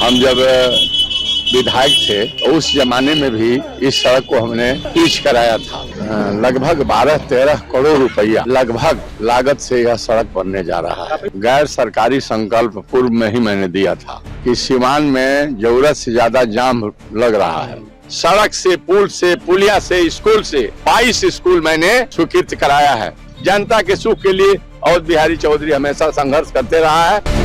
हम जब विधायक थे उस जमाने में भी इस सड़क को हमने पिच कराया था। लगभग 12-13 करोड़ रुपया लगभग लागत से यह सड़क बनने जा रहा है। गैर सरकारी संकल्प पूर्व में ही मैंने दिया था कि सीवान में जरूरत से ज्यादा जाम लग रहा है। सड़क से, पुल से, पुलिया से, स्कूल से 22 स्कूल मैंने स्वीकृत कराया है। जनता के सुख के लिए अवध बिहारी चौधरी हमेशा संघर्ष करते रहा है।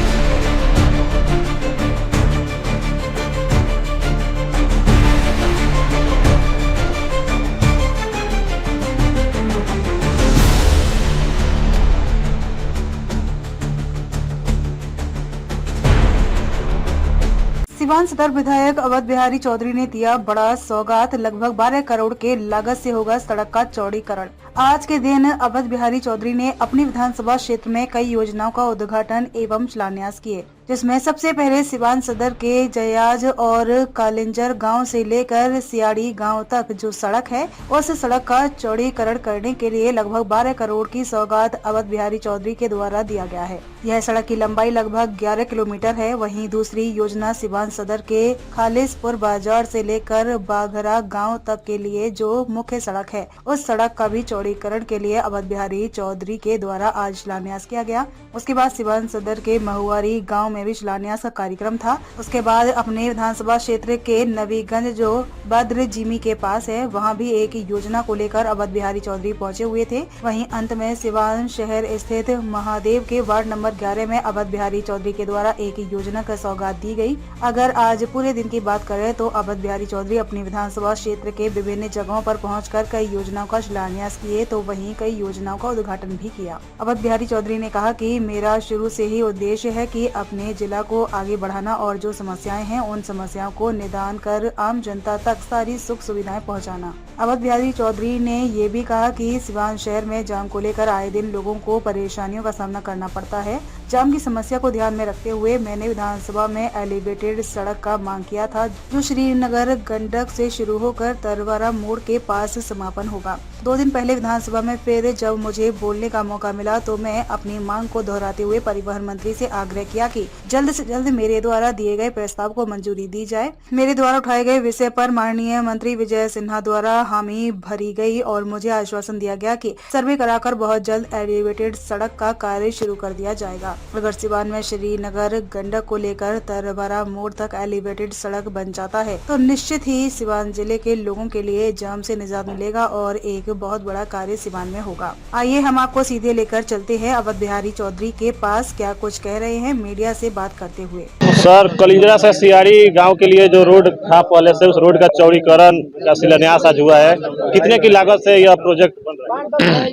सिवान सदर विधायक अवध बिहारी चौधरी ने दिया बड़ा सौगात। लगभग 12 करोड़ के लागत से होगा सड़क का चौड़ीकरण। आज के दिन अवध बिहारी चौधरी ने अपनी विधानसभा क्षेत्र में कई योजनाओं का उद्घाटन एवं शिलान्यास किए, जिसमें सबसे पहले सिवान सदर के जयाज और कालिंजर गांव से लेकर सियाड़ी गांव तक जो सड़क है, उस सड़क का चौड़ीकरण करने के लिए लगभग 12 करोड़ की सौगात अवध बिहारी चौधरी के द्वारा दिया गया है। यह सड़क की लंबाई लगभग 11 किलोमीटर है। वहीं दूसरी योजना सिवान सदर के खालिसपुर बाजार से लेकर बाघरा गाँव तक के लिए जो मुख्य सड़क है, उस सड़क का भी चौड़ीकरण के लिए अवध बिहारी चौधरी के द्वारा आज शिलान्यास किया गया। उसके बाद सिवान सदर के महुआरी गाँव में भी शिलान्यास का कार्यक्रम था। उसके बाद अपने विधानसभा क्षेत्र के नवीगंज जो बद्र जिमी के पास है, वहां भी एक योजना को लेकर अवध बिहारी चौधरी पहुंचे हुए थे। वहीं अंत में सिवान शहर स्थित महादेव के वार्ड नंबर 11 में अवध बिहारी चौधरी के द्वारा एक योजना का सौगात दी गई। अगर आज पूरे दिन की बात करें तो अवध बिहारी चौधरी अपनी विधानसभा क्षेत्र के विभिन्न जगहों पर पहुंचकर कई योजनाओं का शिलान्यास किए, तो वहीं कई योजनाओं का उद्घाटन भी किया। अवध बिहारी चौधरी ने कहा कि मेरा शुरू से ही उद्देश्य है कि अपने जिला को आगे बढ़ाना और जो समस्याएं हैं उन समस्याओं को निदान कर आम जनता तक सारी सुख सुविधाएं पहुंचाना। अवध बिहारी चौधरी ने ये भी कहा कि सिवान शहर में जाम को लेकर आए दिन लोगों को परेशानियों का सामना करना पड़ता है। जाम की समस्या को ध्यान में रखते हुए मैंने विधानसभा में एलिवेटेड सड़क का मांग किया था, जो श्रीनगर गंडक से शुरू होकर तरवारा मोड़ के पास समापन होगा। 2 दिन पहले विधानसभा में फिर जब मुझे बोलने का मौका मिला तो मैं अपनी मांग को दोहराते हुए परिवहन मंत्री से आग्रह किया कि जल्द से जल्द मेरे द्वारा दिए गए प्रस्ताव को मंजूरी दी जाए। मेरे द्वारा उठाए गए विषय पर माननीय मंत्री विजय सिन्हा द्वारा हामी भरी गई और मुझे आश्वासन दिया गया कि सर्वे कराकर बहुत जल्द एलिवेटेड सड़क का कार्य शुरू कर दिया जाएगा। अगर सिवान में श्रीनगर गंडक को लेकर तरवारा मोड़ तक एलिवेटेड सड़क बन जाता है तो निश्चित ही सिवान जिले के लोगों के लिए जाम से निजात मिलेगा और एक बहुत बड़ा कार्य सिवान में होगा। आइए हम आपको सीधे लेकर चलते हैं अवध बिहारी चौधरी के पास, क्या कुछ कह रहे हैं मीडिया से बात करते हुए। सर, कलिंजरा से सियाड़ी गांव के लिए जो रोड था पहले से, उस रोड का चौड़ीकरण का शिलान्यास आज हुआ है। कितने की लागत से यह प्रोजेक्ट बन रहा है?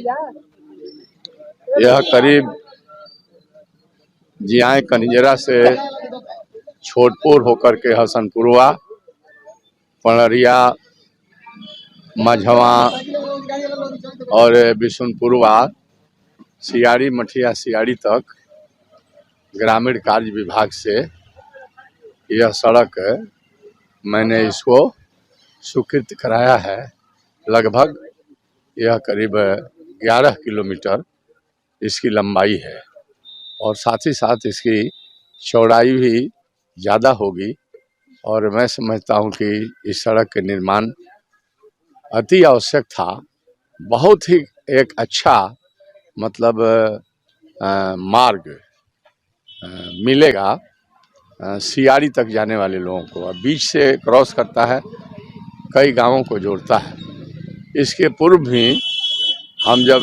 यह करीब जियाए कलिंजरा से छोटपुर होकर के हसनपुरवा, पणरिया, मझवा और बिशुनपुरवा, सियाड़ी मठिया सियाड़ी तक ग्रामीण कार्य विभाग से यह सड़क मैंने इसको स्वीकृत कराया है। लगभग यह करीब 11 किलोमीटर इसकी लंबाई है और साथ ही साथ इसकी चौड़ाई भी ज़्यादा होगी और मैं समझता हूं कि इस सड़क के निर्माण अति आवश्यक था। बहुत ही एक अच्छा मतलब मार्ग मिलेगा सियाड़ी तक जाने वाले लोगों को। अब बीच से क्रॉस करता है, कई गांवों को जोड़ता है। इसके पूर्व भी हम जब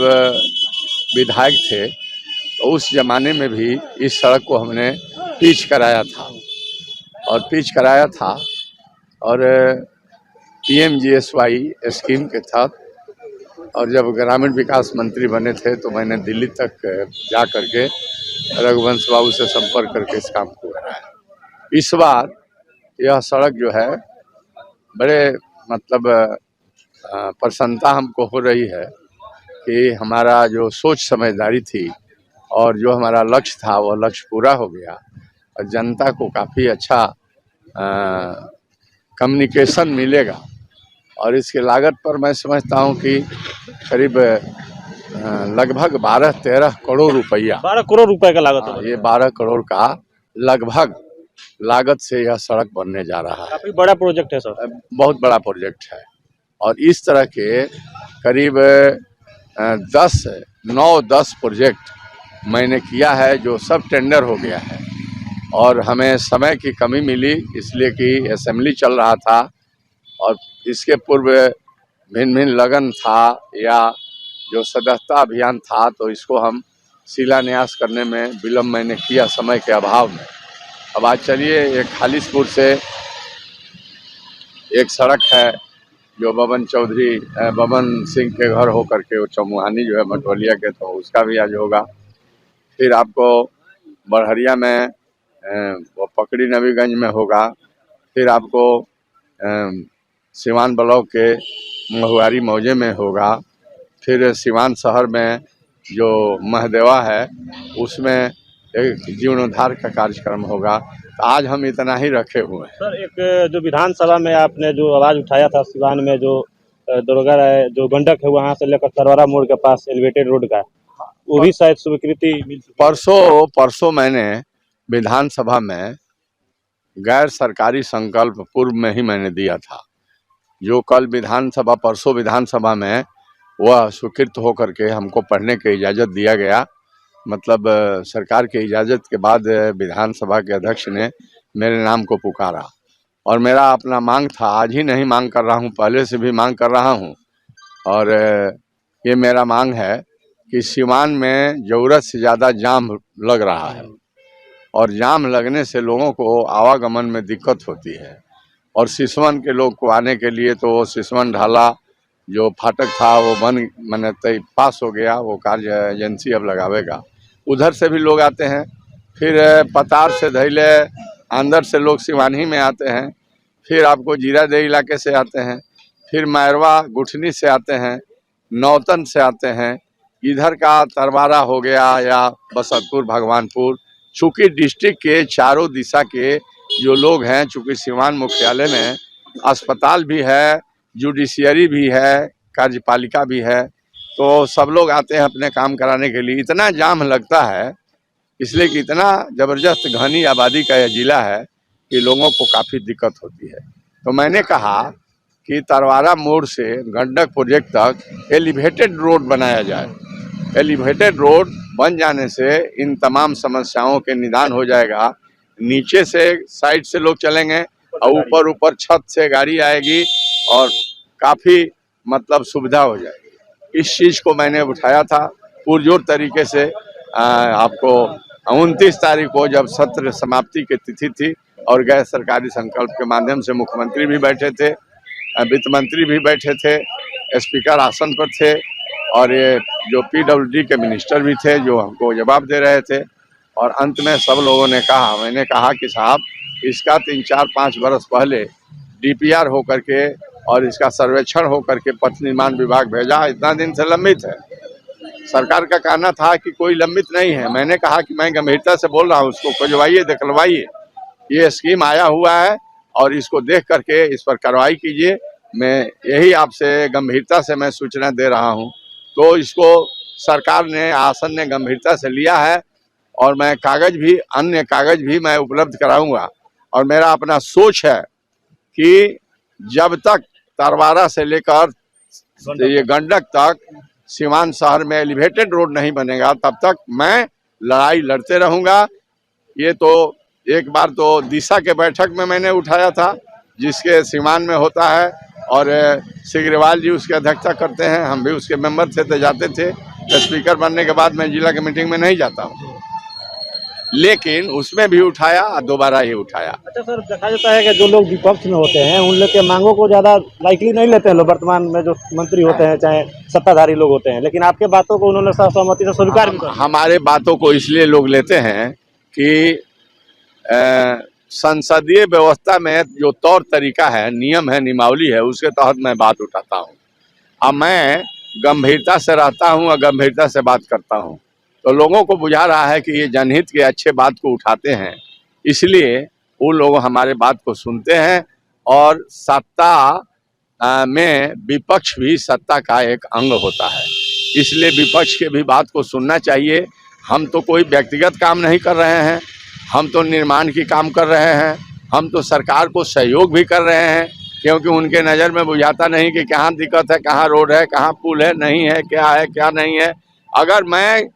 विधायक थे तो उस जमाने में भी इस सड़क को हमने पिच कराया था और PMGSY स्कीम के तहत। और जब ग्रामीण विकास मंत्री बने थे तो मैंने दिल्ली तक जा करके रघुवंश बाबू से संपर्क करके इस काम को कराया। इस बार यह सड़क जो है बड़े मतलब प्रसन्नता हमको हो रही है कि हमारा जो सोच समझदारी थी और जो हमारा लक्ष्य था वह लक्ष्य पूरा हो गया और जनता को काफ़ी अच्छा कम्युनिकेशन मिलेगा। और इसके लागत पर मैं समझता हूं कि करीब लगभग 12-13 करोड़ रुपया। 12 करोड़ रुपए का लागत है। ये 12 करोड़ का लगभग लागत से यह सड़क बनने जा रहा है। काफी बड़ा प्रोजेक्ट है सर। बहुत बड़ा प्रोजेक्ट है और इस तरह के करीब 9-10 प्रोजेक्ट मैंने किया है जो सब टेंडर हो गया है और हमें समय की कमी मिली इसलिए कि असेंबली चल रहा था और इसके पूर्व भिन्न भिन्न लगन था या जो सदस्यता अभियान था तो इसको हम शिलान्यास करने में विलम्ब मैंने किया समय के अभाव में। अब आज चलिए एक खालिसपुर से एक सड़क है जो बबन सिंह के घर हो करके वो चमुहानी जो है मटवलिया के, तो उसका भी आज होगा। फिर आपको बड़हरिया में वो पकड़ी नबीगंज में होगा। फिर आपको सिवान ब्लॉक के महुआरी मौजे में होगा। फिर सिवान शहर में जो महदेवा है उसमें एक जीर्णोद्धार का कार्यक्रम होगा। तो आज हम इतना ही रखे हुए हैं। सर एक जो विधानसभा में आपने जो आवाज उठाया था सिवान में जो दरोगा जो गंडक है वहां से लेकर तरवारा मोड़ के पास एलिवेटेड रोड का, वो भी शायद स्वीकृति मिल चुकी है। परसों मैंने विधानसभा में गैर सरकारी संकल्प पूर्व में ही मैंने दिया था, जो कल परसों विधानसभा में वह स्वीकृत होकर के हमको पढ़ने की इजाज़त दिया गया। मतलब सरकार की इजाज़त के बाद विधानसभा के अध्यक्ष ने मेरे नाम को पुकारा और मेरा अपना मांग था, आज ही नहीं मांग कर रहा हूँ, पहले से भी मांग कर रहा हूँ। और ये मेरा मांग है कि सिवान में ज़रूरत से ज़्यादा जाम लग रहा है और जाम लगने से लोगों को आवागमन में दिक्कत होती है और सिसवन के लोग को आने के लिए तो सिसवन ढाला जो फाटक था वो पास हो गया, वो कार्य एजेंसी अब लगावेगा। उधर से भी लोग आते हैं, फिर पतार से धैले अंदर से लोग सिवानी में आते हैं, फिर आपको जीरादेव इलाके से आते हैं, फिर मैरवा गुठनी से आते हैं, नौतन से आते हैं, इधर का तरवारा हो गया या बसंतपुर भगवानपुर। चूँकि डिस्ट्रिक्ट के चारों दिशा के जो लोग हैं, चूँकि सिवान मुख्यालय में अस्पताल भी है, जुडिशियरी भी है, कार्यपालिका भी है, तो सब लोग आते हैं अपने काम कराने के लिए। इतना जाम लगता है इसलिए कि इतना ज़बरदस्त घनी आबादी का यह ज़िला है कि लोगों को काफ़ी दिक्कत होती है। तो मैंने कहा कि तरवारा मोड़ से गंडक प्रोजेक्ट तक एलिवेटेड रोड बनाया जाए। एलिवेटेड रोड बन जाने से इन तमाम समस्याओं के निदान हो जाएगा। नीचे से साइड से लोग चलेंगे और ऊपर छत से गाड़ी आएगी और काफ़ी मतलब सुविधा हो जाएगी। इस चीज़ को मैंने उठाया था पुरजोर तरीके से। आपको 29 तारीख को जब सत्र समाप्ति की तिथि थी और गैर सरकारी संकल्प के माध्यम से मुख्यमंत्री भी बैठे थे, वित्त मंत्री भी बैठे थे, स्पीकर आसन पर थे और ये जो PWD के मिनिस्टर भी थे जो हमको जवाब दे रहे थे। और अंत में सब लोगों ने कहा, मैंने कहा कि साहब इसका 3-4-5 बरस पहले DPR हो करके और इसका सर्वेक्षण हो करके पथ निर्माण विभाग भेजा, इतना दिन से लंबित है। सरकार का कहना था कि कोई लंबित नहीं है। मैंने कहा कि मैं गंभीरता से बोल रहा हूँ, उसको खुजवाइए, दिखलवाइए, ये स्कीम आया हुआ है और इसको देख करके इस पर कार्रवाई कीजिए। मैं यही आपसे गंभीरता से मैं सूचना दे रहा हूँ। तो इसको सरकार ने, आसन ने गंभीरता से लिया है और मैं अन्य कागज भी मैं उपलब्ध कराऊंगा। और मेरा अपना सोच है कि जब तक तरवारा से लेकर ये गंडक तक सिवान शहर में एलिवेटेड रोड नहीं बनेगा तब तक मैं लड़ाई लड़ते रहूंगा। ये तो एक बार तो दिशा के बैठक में मैंने उठाया था जिसके सिवान में होता है और सिग्रीवाल जी उसकी अध्यक्षता करते हैं, हम भी उसके मेंबर थे तो जाते थे। स्पीकर बनने के बाद मैं जिला की मीटिंग में नहीं जाता हूँ, लेकिन उसमें भी उठाया और दोबारा ही उठाया। अच्छा सर, देखा जाता है कि जो लोग विपक्ष में होते हैं उन लोग के मांगों को ज़्यादा लाइकली नहीं लेते हैं लोग, वर्तमान में जो मंत्री होते हैं चाहे सत्ताधारी लोग होते हैं, लेकिन आपके बातों को उन्होंने सहमति से स्वीकार भी किया। हमारे बातों को इसलिए लोग लेते हैं कि संसदीय व्यवस्था में जो तौर तरीका है, नियम है, नियमावली है, उसके तहत मैं बात उठाता हूँ। अब मैं गंभीरता से रहता हूँ और गंभीरता से बात करता हूँ, तो लोगों को बुझा रहा है कि ये जनहित के अच्छे बात को उठाते हैं, इसलिए वो लोग हमारे बात को सुनते हैं। और सत्ता में विपक्ष भी सत्ता का एक अंग होता है, इसलिए विपक्ष के भी बात को सुनना चाहिए। हम तो कोई व्यक्तिगत काम नहीं कर रहे हैं, हम तो निर्माण की काम कर रहे हैं, हम तो सरकार को सहयोग भी कर रहे हैं, क्योंकि उनके नज़र में बुझाता नहीं कि कहाँ दिक्कत है, कहाँ रोड है, कहाँ पुल है, नहीं है, क्या नहीं है। अगर मैं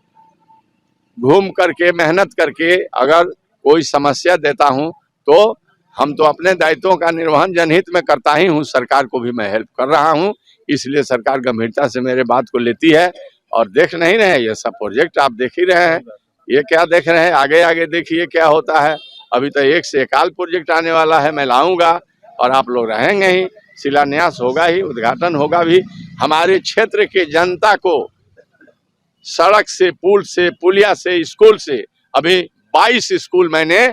घूम करके मेहनत करके अगर कोई समस्या देता हूं, तो हम तो अपने दायित्वों का निर्वहन जनहित में करता ही हूं, सरकार को भी मैं हेल्प कर रहा हूं। इसलिए सरकार गंभीरता से मेरे बात को लेती है और देख नहीं रहे हैं। ये सब प्रोजेक्ट आप देख ही रहे हैं, ये क्या देख रहे हैं, आगे आगे देखिए क्या होता है। अभी तो एक से एकाल प्रोजेक्ट आने वाला है, मैं लाऊंगा और आप लोग रहेंगे ही, शिलान्यास होगा ही, उद्घाटन होगा भी। हमारे क्षेत्र के जनता को सड़क से, पुल से, पुलिया से, स्कूल से अभी 22 स्कूल मैंने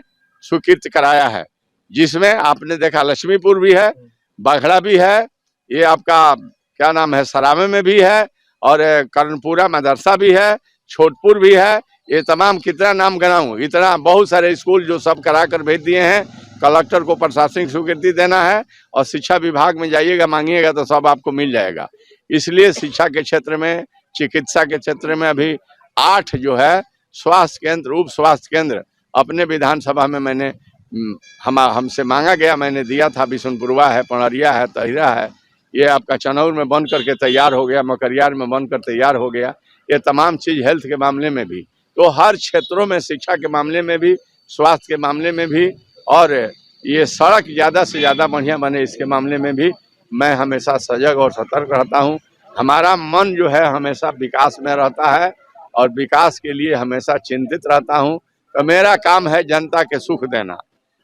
स्वीकृत कराया है, जिसमें आपने देखा लक्ष्मीपुर भी है, बाघड़ा भी है, ये आपका क्या नाम है सरामे में भी है, और कर्णपुरा मदरसा भी है, छोटपुर भी है। ये तमाम कितना नाम गिनाऊं, इतना बहुत सारे स्कूल जो सब करा कर भेज दिए हैं। कलेक्टर को प्रशासनिक स्वीकृति देना है और शिक्षा विभाग में जाइएगा, मांगिएगा तो सब आपको मिल जाएगा। इसलिए शिक्षा के क्षेत्र में, चिकित्सा के क्षेत्र में अभी 8 जो है स्वास्थ्य केंद्र, उप स्वास्थ्य केंद्र अपने विधानसभा में मैंने हमसे मांगा गया, मैंने दिया था। बिशुनपुरवा है, पणरिया है, तहिरा है, ये आपका चनौर में बन करके तैयार हो गया, मकरियार में बनकर तैयार हो गया। ये तमाम चीज़ हेल्थ के मामले में भी, तो हर क्षेत्रों में, शिक्षा के मामले में भी, स्वास्थ्य के मामले में भी, और ये सड़क ज़्यादा से ज़्यादा बढ़िया बने इसके मामले में भी मैं हमेशा सजग और सतर्क रहता हूँ। हमारा मन जो है हमेशा विकास में रहता है और विकास के लिए हमेशा चिंतित रहता हूँ। तो मेरा काम है जनता के सुख देना,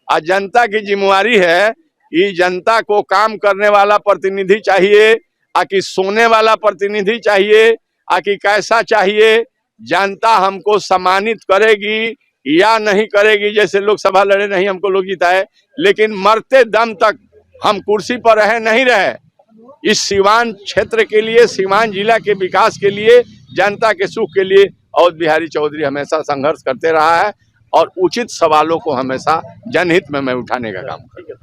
और जनता की जिम्मेवारी है कि जनता को काम करने वाला प्रतिनिधि चाहिए, आकि सोने वाला प्रतिनिधि चाहिए, आकि कैसा चाहिए। जनता हमको सम्मानित करेगी या नहीं करेगी, जैसे लोकसभा लड़े नहीं हमको लोग जिताए, लेकिन मरते दम तक हम कुर्सी पर रहे नहीं रहे, इस सिवान क्षेत्र के लिए, सिवान जिला के विकास के लिए, जनता के सुख के लिए अवध बिहारी चौधरी हमेशा संघर्ष करते रहा है और उचित सवालों को हमेशा जनहित में मैं उठाने का काम करता हूं।